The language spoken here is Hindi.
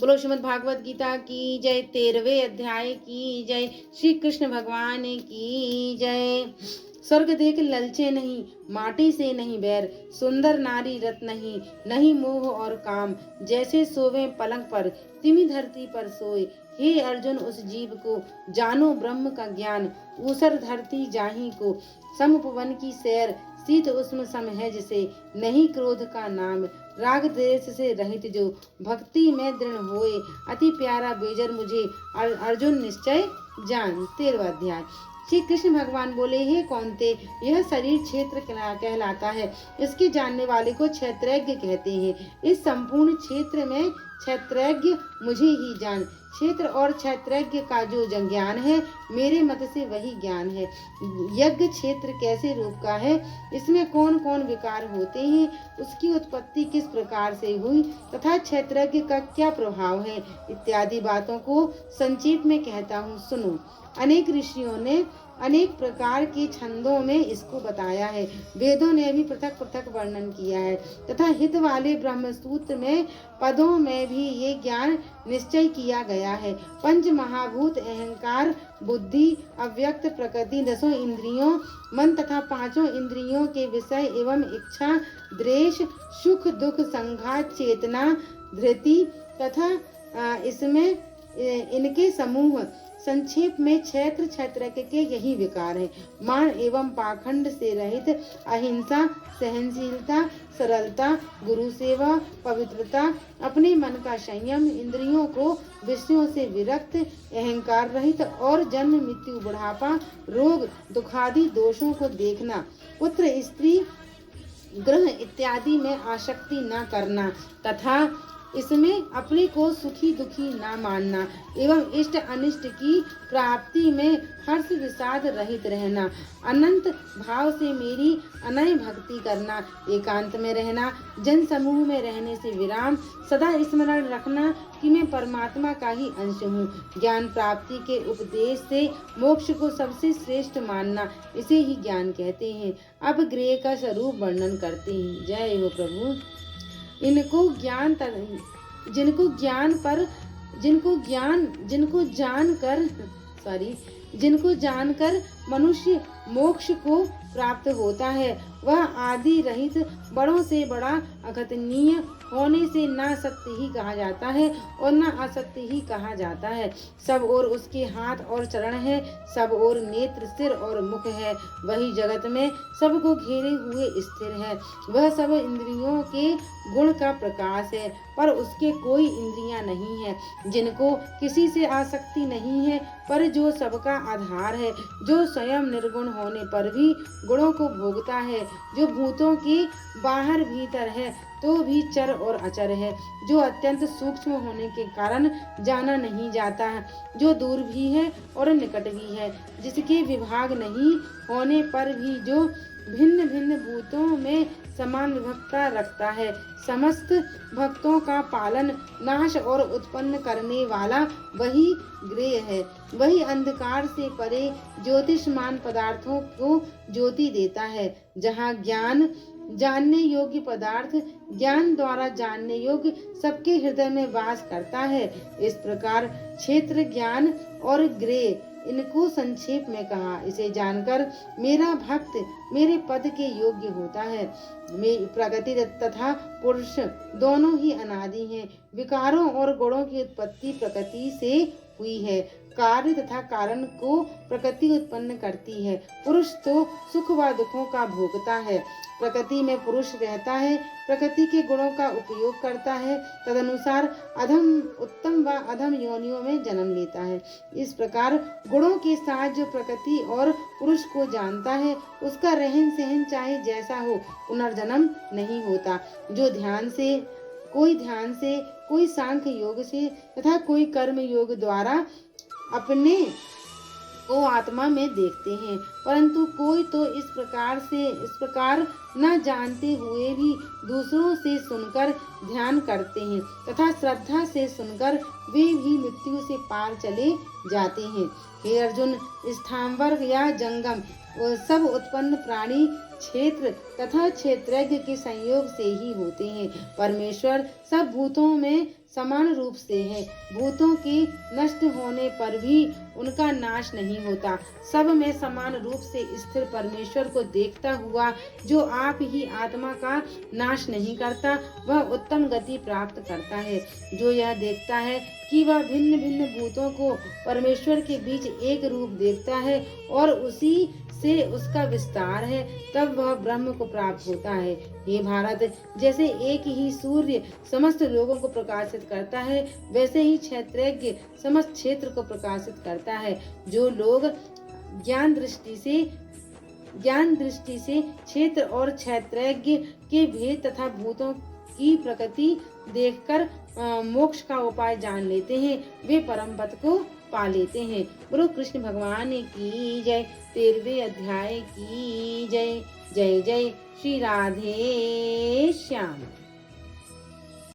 बोलो श्रीमद् भागवत गीता की जय। 13वें अध्याय की जय। श्री कृष्ण भगवान की जय। स्वर्ग देख ललचे नहीं, माटी से नहीं बैर, सुंदर नारी रत नहीं, नहीं मोह और काम, जैसे सोवे पलंग पर तिमि धरती पर सोए। हे अर्जुन उस जीव को जानो ब्रह्म का ज्ञान, ऊसर धरती जाहि को, समपवन की सैर, शीत उष्ण समहज से, नहीं क्रोध का नाम, राग द्वेष से रहित जो भक्ति में दृढ़ होए, अति प्यारा बेजर मुझे अर्जुन निश्चय जान। 13वां अध्याय। श्री कृष्ण भगवान बोले, हे कौन्ते, यह शरीर क्षेत्र कहलाता है। इसके जानने वाले को क्षेत्रज्ञ कहते हैं। इस संपूर्ण क्षेत्र में क्षेत्रज्ञ मुझे ही जान। क्षेत्र और क्षेत्रज्ञ का जो ज्ञान है, मेरे मत से वही ज्ञान है। यज्ञ क्षेत्र कैसे रूप का है, इसमें कौन कौन विकार होते हैं, उसकी उत्पत्ति किस प्रकार से हुई, तथा क्षेत्रज्ञ का क्या प्रभाव है, इत्यादि बातों को संक्षेप में कहता हूँ, सुनो। अनेक ऋषियों ने अनेक प्रकार के छंदों में इसको बताया है। वेदों ने भी पृथक पृथक वर्णन किया है, तथा हित वाले ब्रह्म सूत्र में पदों में भी ये ज्ञान निश्चय किया गया है। पंच महाभूत अहंकार, बुद्धि, अव्यक्त प्रकृति, 10 इंद्रियों, मन तथा 5 इंद्रियों के विषय एवं इच्छा, द्वेष, सुख दुख, संघात, चेतना, धृति तथा इसमें इनके समूह, संक्षेप में क्षेत्र क्षेत्रज्ञ के यही विकार है। मान एवं पाखंड से रहित, अहिंसा, सहनशीलता, सरलता, गुरु सेवा, पवित्रता, अपने मन का संयम, इंद्रियों को विषयों से विरक्त, अहंकार रहित और जन्म मृत्यु बुढ़ापा रोग दुखादि दोषों को देखना, पुत्र स्त्री ग्रह इत्यादि में आसक्ति न करना, तथा इसमें अपने को सुखी दुखी न मानना, एवं इष्ट अनिष्ट की प्राप्ति में हर्ष विषाद रहित रहना, अनंत भाव से मेरी अनय भक्ति करना, एकांत में रहना, जन समूह में रहने से विराम, सदा स्मरण रखना कि मैं परमात्मा का ही अंश हूँ, ज्ञान प्राप्ति के उपदेश से मोक्ष को सबसे श्रेष्ठ मानना, इसे ही ज्ञान कहते हैं। अब गृह का स्वरूप वर्णन करते हैं। जय हो प्रभु। जिनको जानकर मनुष्य मोक्ष को प्राप्त होता है, वह आदि रहित, बड़ों से बड़ा, अकथनीय होने से ना सत्य ही कहा जाता है और ना असत्य ही कहा जाता है। सब ओर उसके हाथ और चरण है, सब ओर नेत्र, सिर और मुख है। वही जगत में सबको घेरे हुए स्थिर है। वह सब इंद्रियों के गुण का प्रकाश है, पर उसके कोई इंद्रियां नहीं है। जिनको किसी से आसक्ति नहीं है, पर जो सबका आधार है, जो स्वयं निर्गुण होने पर भी गुणों को भोगता है, जो भूतों के बाहर भीतर है तो भी चर और अचर है, जो अत्यंत सूक्ष्म होने के कारण जाना नहीं जाता है, जो दूर भी है और निकट भी है, जिसके विभाग नहीं होने पर भी जो भिन्न भिन्न भूतों में समान विभक्ता रखता है, समस्त भक्तों का पालन, नाश और उत्पन्न करने वाला वही गृह है। वही अंधकार से परे ज्योतिषमान पदार्थों को ज्योति देता है। जहाँ ज्ञान जानने योग्य पदार्थ ज्ञान द्वारा जानने योग्य सबके हृदय में वास करता है। इस प्रकार क्षेत्र, ज्ञान और गृह, इनको संक्षेप में कहा। इसे जानकर मेरा भक्त मेरे पद के योग्य होता है। प्रकृति तथा पुरुष दोनों ही अनादि हैं। विकारों और गुणों की उत्पत्ति प्रकृति से हुई है। कार्य तथा कारण को प्रकृति उत्पन्न करती है। पुरुष तो सुख व दुखों का भोगता है। प्रकृति में पुरुष रहता है, प्रकृति के गुणों का उपयोग करता है, तदनुसार अधम, उत्तम व अधम योनियों में जन्म लेता है। इस प्रकार गुणों के साथ जो प्रकृति और पुरुष को जानता है, उसका रहन सहन चाहे जैसा हो, पुनर्जन्म नहीं होता। जो ध्यान से, कोई सांख्य योग से तथा कोई कर्म योग द्वारा अपने को आत्मा में देखते हैं, परंतु कोई तो इस प्रकार न जानते हुए भी दूसरों से सुनकर ध्यान करते हैं, तथा श्रद्धा से सुनकर वे भी मृत्यु से पार चले जाते हैं। हे अर्जुन, स्थावर या जंगम सब उत्पन्न प्राणी क्षेत्र तथा क्षेत्रज्ञ के संयोग से ही होते हैं। परमेश्वर सब भूतों में समान रूप से है। भूतों के नष्ट होने पर भी उनका नाश नहीं होता। सब में समान रूप से स्थिर परमेश्वर को देखता हुआ जो आप ही आत्मा का नाश नहीं करता, वह उत्तम गति प्राप्त करता है। जो यह देखता है कि वह भिन्न भिन्न भूतों को परमेश्वर के बीच एक रूप देखता है और उसी से उसका विस्तार है, तब वह ब्रह्म को प्राप्त होता है। हे भारत, जैसे एक ही सूर्य समस्त लोगों को प्रकाशित करता है, वैसे ही क्षेत्रज्ञ समस्त क्षेत्र को प्रकाशित करता है। जो लोग ज्ञान दृष्टि से क्षेत्र और क्षेत्रज्ञ के भेद तथा भूतों की प्रकृति देखकर मोक्ष का उपाय जान लेते हैं, वे परम पद को पा लेते हैं। गुरु कृष्ण भगवान की जय। 13वें अध्याय की जय। जय जय श्री राधे श्याम।